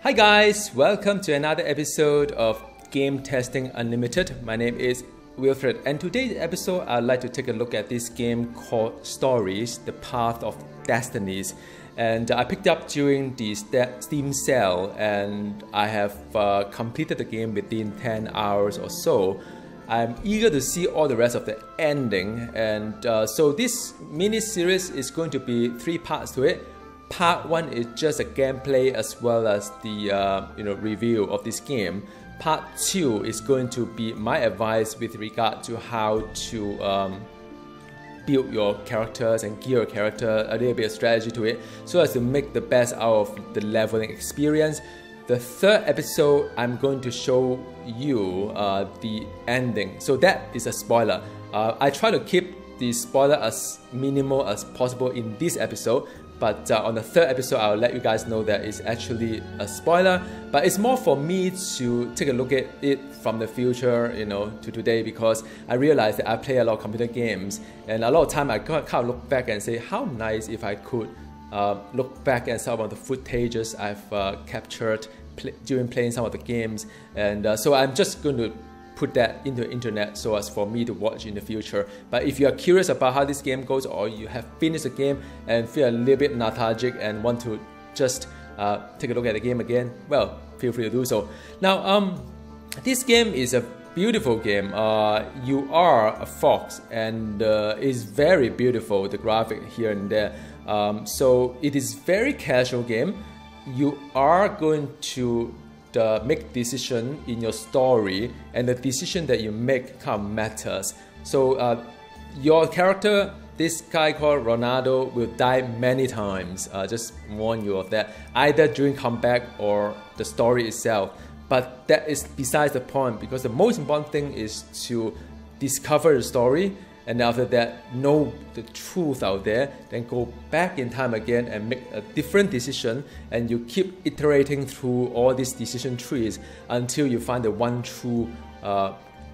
Hi guys, welcome to another episode of Game Testing Unlimited. My name is Wilfred, and today's episode I'd like to take a look at this game called Stories, The Path of Destinies. And I picked up during the Steam sale, and I have completed the game within 10 hours or so. I'm eager to see all the rest of the ending, and so this mini series is going to be 3 parts to it. Part 1 is just a gameplay as well as the review of this game. Part 2 is going to be my advice with regard to how to build your characters and gear your character, a little bit of strategy to it, so as to make the best out of the leveling experience. The third episode, I'm going to show you the ending. So that is a spoiler. I try to keep the spoiler as minimal as possible in this episode, but on the third episode, I'll let you guys know that it's actually a spoiler. But it's more for me to take a look at it from the future, to today, because I realized that I play a lot of computer games, and a lot of time I kind of look back and say, how nice if I could look back at some of the footages I've captured during playing some of the games, and so I'm just going to put that into the internet so as for me to watch in the future. But if you are curious about how this game goes, or you have finished the game and feel a little bit nostalgic and want to just take a look at the game again, well, feel free to do so. Now, this game is a beautiful game. You are a fox, and it's very beautiful, the graphic here and there. So it is very casual game. You are going to make decision in your story, and the decision that you make kind of matters. So your character, this guy called Ronaldo, will die many times. Just warn you of that, either during combat or the story itself. But that is besides the point, because the most important thing is to discover the story, and after that know the truth out there, then go back in time again and make a different decision, and you keep iterating through all these decision trees until you find the one true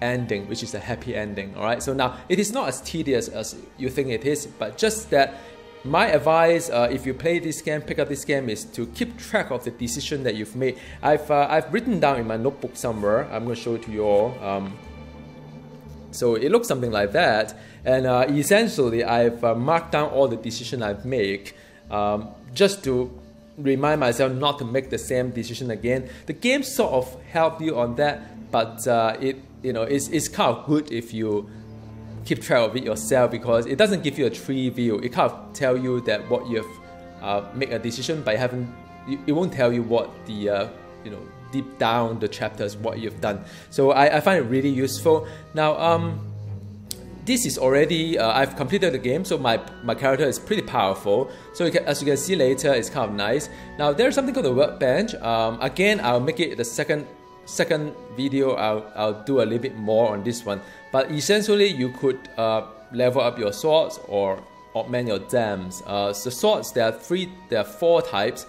ending, which is a happy ending. Alright, so now it is not as tedious as you think it is, but just that my advice, if you play this game, pick up this game, is to keep track of the decision that you've made. I've written down in my notebook somewhere. I'm going to show it to you all. So it looks something like that, and essentially I've marked down all the decisions I've made, just to remind myself not to make the same decision again. The game sort of helps you on that, but it's kind of good if you keep track of it yourself, because it doesn't give you a tree view. It kind of tell you that what you have made a decision, but it won't tell you what the deep down the chapters what you've done. So I find it really useful. Now this is already I've completed the game, so my character is pretty powerful. So as you can see later, it's kind of nice. Now there's something called the workbench. Again, I'll make it the second video. I'll do a little bit more on this one, but essentially you could level up your swords or augment your gems. The swords, there are 4 types.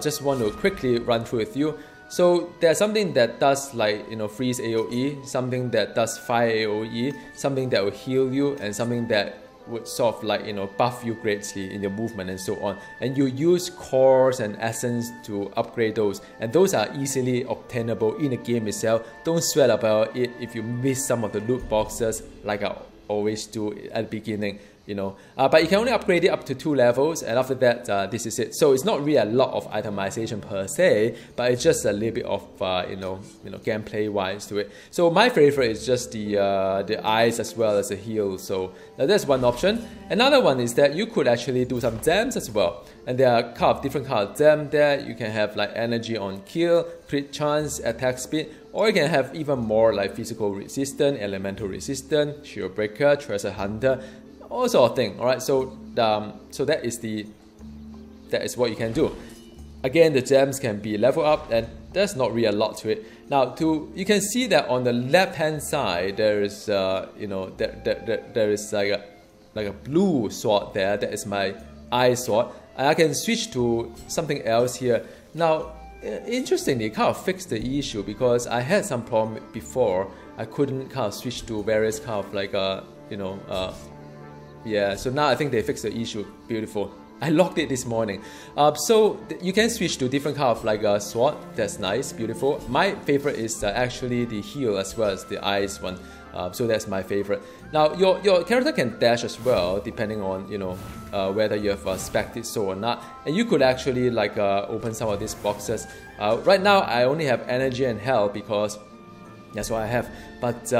Just want to quickly run through with you. So there's something that does like freeze AoE, something that does fire AoE, something that will heal you, and something that would sort of like buff you greatly in your movement and so on. And you use cores and essence to upgrade those, and those are easily obtainable in the game itself. Don't sweat about it if you miss some of the loot boxes, like I always do at the beginning. But you can only upgrade it up to 2 levels, and after that, this is it. So it's not really a lot of itemization per se, but it's just a little bit of gameplay wise to it. So my favorite is just the eyes as well as the heal. So that's one option. Another one is that you could actually do some gems as well, and there are kind of different kind of gems there. You can have like energy on kill, crit chance, attack speed, or you can have even more like physical resistance, elemental resistance, shield breaker, treasure hunter, all sort of thing. Alright, so that is what you can do. Again, the gems can be leveled up, and there's not really a lot to it. Now, you can see that on the left hand side there is there is like a blue sword there. That is my eye sword, and I can switch to something else here. Now, interestingly, it kind of fixed the issue, because I had some problem before. I couldn't kind of switch to various kind of like yeah, so now I think they fixed the issue. Beautiful. I locked it this morning. So you can switch to different kind of like a sword. That's nice, beautiful. My favorite is actually the heal as well as the ice one. So that's my favorite. Now your character can dash as well, depending on whether you have spec'd so or not. And you could actually like open some of these boxes. Right now I only have energy and health because that's what I have. But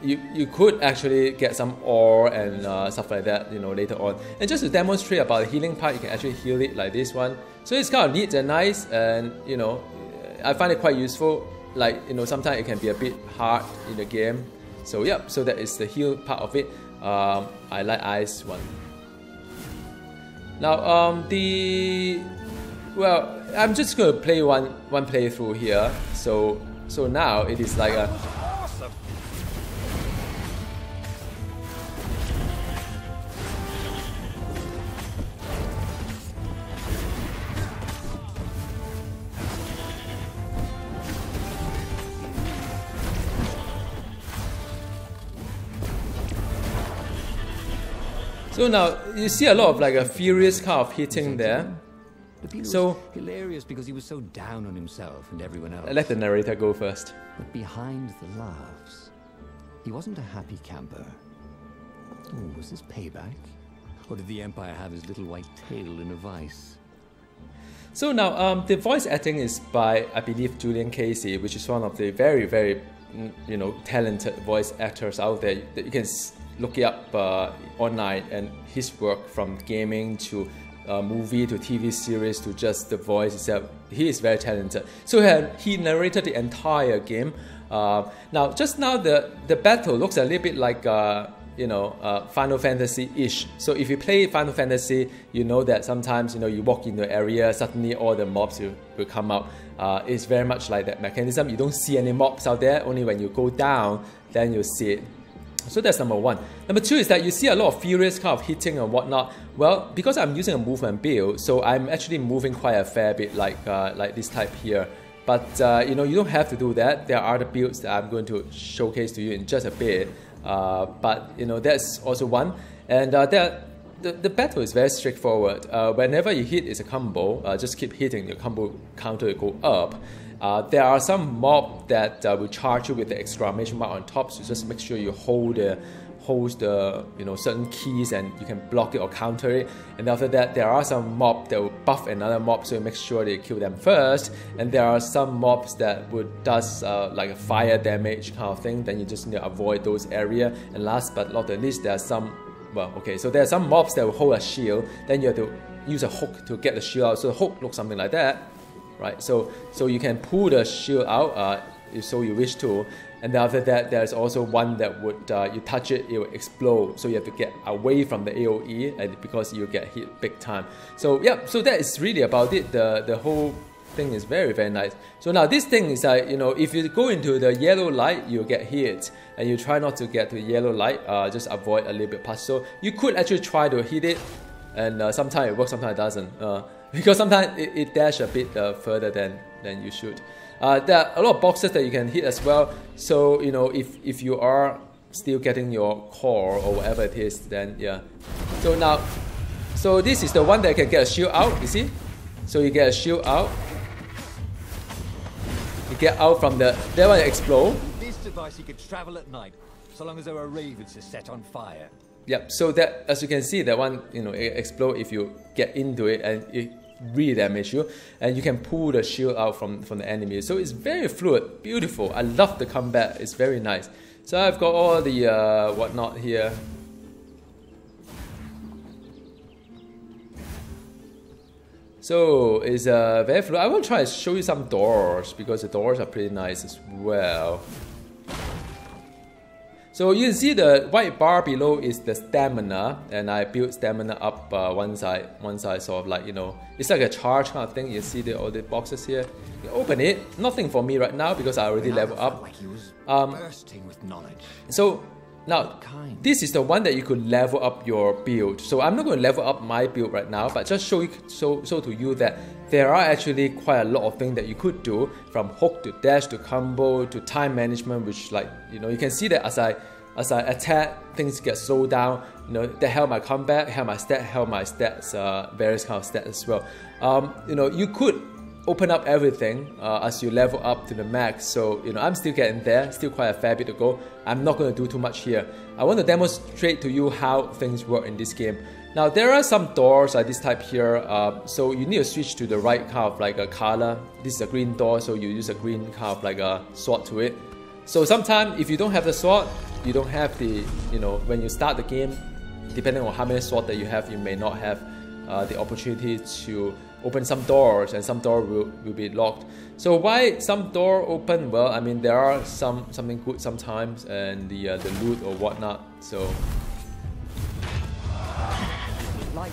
you could actually get some ore and stuff like that, later on. And just to demonstrate about the healing part, you can actually heal it like this one. So it's kind of neat and nice, and I find it quite useful. Like sometimes it can be a bit hard in the game. So yeah, so that is the heal part of it. I like ice one. Now well, I'm just going to play one playthrough here. So now it is like a So now you see a lot of like a furious kind of hitting there. But Peter So was hilarious because he was so down on himself and everyone else. let the narrator go first. But behind the laughs, he wasn't a happy camper. Oh, was this payback? Or did the Empire have his little white tail in a vice? So now the voice acting is by, I believe, Julian Casey, which is one of the very, very talented voice actors out there. You can look it up online, and his work from gaming to movie to TV series to just the voice itself, he is very talented. So he narrated the entire game. Now the battle looks a little bit like Final Fantasy-ish. So if you play Final Fantasy, you know that sometimes you walk into an area, suddenly all the mobs will come out. It's very much like that mechanism. You don't see any mobs out there, only when you go down, then you see it. So that's number one. Number two is that you see a lot of furious kind of hitting and whatnot. Well, because I'm using a movement build, so I'm actually moving quite a fair bit, like this type here. But you don't have to do that. There are the builds that I'm going to showcase to you in just a bit. But that's also one. And the battle is very straightforward. Whenever you hit is a combo, just keep hitting. Your combo counter will go up. There are some mob that will charge you with the exclamation mark on top, so just make sure you hold the certain keys and you can block it or counter it. And after that, there are some mob that will buff another mob, so you make sure that you kill them first. And there are some mobs that does like a fire damage kind of thing, then you just need to avoid those areas. And last but not the least, there are some so there are some mobs that will hold a shield, then you have to use a hook to get the shield out. So the hook looks something like that. Right, so you can pull the shield out if so you wish to, and then after that there's also one that would you touch it, it will explode. So you have to get away from the AOE, and because you get hit big time. So yeah, so that is really about it. The whole thing is very, very nice. So now this thing is like if you go into the yellow light, you'll get hit, and you try not to get to yellow light. Just avoid a little bit past. So you could actually try to hit it, and sometimes it works, sometimes it doesn't. Because sometimes it dash a bit further than you should. There are a lot of boxes that you can hit as well. So if you are still getting your core or whatever it is, then yeah. So this is the one that can get a shield out. You see? So you get a shield out. You get out from that one explode. This device you could travel at night, so long as there are ravens to set on fire. Yep, so that, as you can see, that one, it explode if you get into it, and it really damage you, and you can pull the shield out from the enemy. So it's very fluid, beautiful. I love the combat, it's very nice. So I've got all the whatnot here. So it's very fluid. I will try to show you some doors, because the doors are pretty nice as well. So you can see the white bar below is the stamina, and I built stamina up one side sort of like, it's like a charge kind of thing. You see all the boxes here. You open it, nothing for me right now because I already leveled up. Like he was bursting with knowledge. So now, this is the one that you could level up your build. So I'm not going to level up my build right now, but just show to you that there are actually quite a lot of things that you could do, from hook to dash to combo to time management, which, like, you can see that as I as I attack, things get slowed down. You know, they help my combat, help my stats, various kind of stats as well. You know, you could open up everything as you level up to the max. So, you know, I'm still getting there, still quite a fair bit to go. I'm not going to do too much here. I want to demonstrate to you how things work in this game. Now, there are some doors like this type here. So you need to switch to the right kind of like a color. This is a green door, so you use a green kind of like a sword to it. So sometimes if you don't have the sword, you don't have the, you know, when you start the game, depending on how many swords that you have, you may not have the opportunity to open some doors, and some door will be locked. So why some door open? Well, I mean, there are something good sometimes, and the loot or whatnot. So Like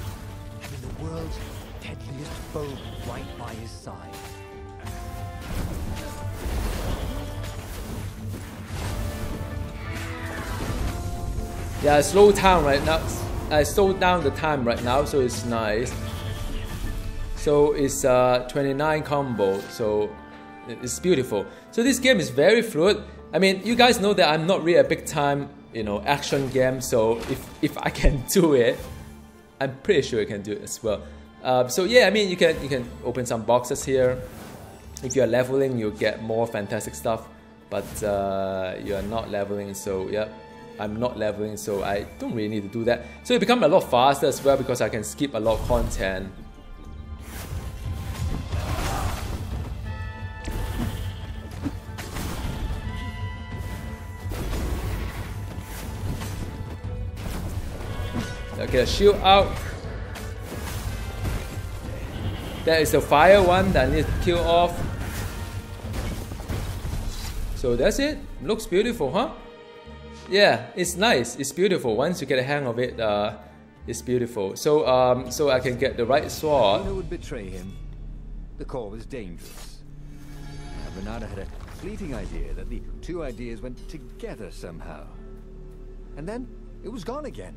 having the world's deadliest foe right by his side. yeah, I slow down right now. I slowed down the time right now, so it's nice. So it's 29 combo, so it's beautiful. So this game is very fluid. I mean, you guys know that I'm not really a big time, you know, action game. So if I can do it, I'm pretty sure you can do it as well. So yeah, I mean, you can open some boxes here. If you're leveling, you get more fantastic stuff. But you are not leveling, so yeah. I'm not leveling, so I don't really need to do that. So it becomes a lot faster as well because I can skip a lot of content. Okay, shield out. That is the fire one that I need to kill off. So that's it. Looks beautiful, huh? Yeah, it's nice. It's beautiful. Once you get a hang of it, it's beautiful. So so I can get the right sword. Who would betray him? The core was dangerous. Bernardo had a fleeting idea that the two ideas went together somehow. And then it was gone again.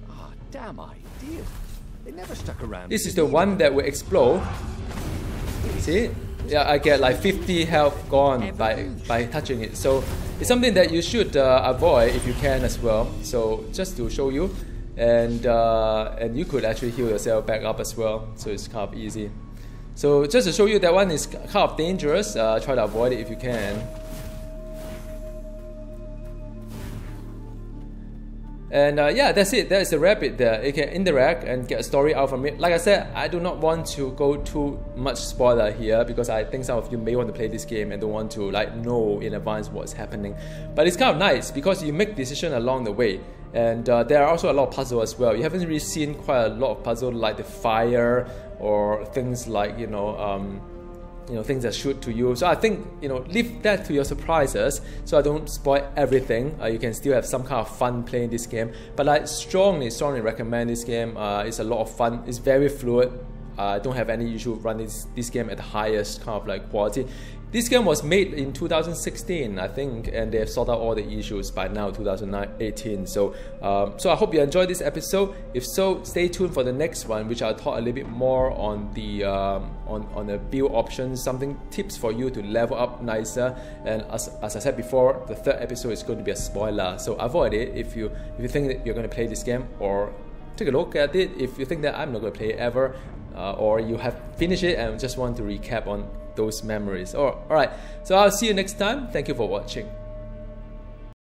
Ah, damn ideas. They never stuck around. This is the one that will explode. See? Yeah, I get like 50 health gone by touching it. So it's something that you should avoid if you can as well. So just to show you, and you could actually heal yourself back up as well. So it's kind of easy. So just to show you, that one is kind of dangerous. Try to avoid it if you can. And yeah, that's it. That is a rabbit there. You can interact and get a story out from it. Like I said, I do not want to go too much spoiler here because I think some of you may want to play this game and don't want to like know in advance what's happening. But it's kind of nice because you make decisions along the way. And there are also a lot of puzzles as well. You haven't really seen quite a lot of puzzles like the fire or things like, you know, things that shoot to you. So I think, you know, leave that to your surprises so I don't spoil everything. You can still have some kind of fun playing this game. But I strongly recommend this game. It's a lot of fun. It's very fluid. I don't have any issue running this game at the highest kind of like quality. This game was made in 2016, I think, and they have sorted out all the issues by now, 2018. So, so I hope you enjoyed this episode. If so, stay tuned for the next one, which I'll talk a little bit more on the on the build options, something tips for you to level up nicer. And as I said before, the third episode is going to be a spoiler, so avoid it if you think that you're going to play this game, or take a look at it if you think that I'm not going to play it ever, or you have finished it and just want to recap on those memories. Alright, so I'll see you next time. Thank you for watching.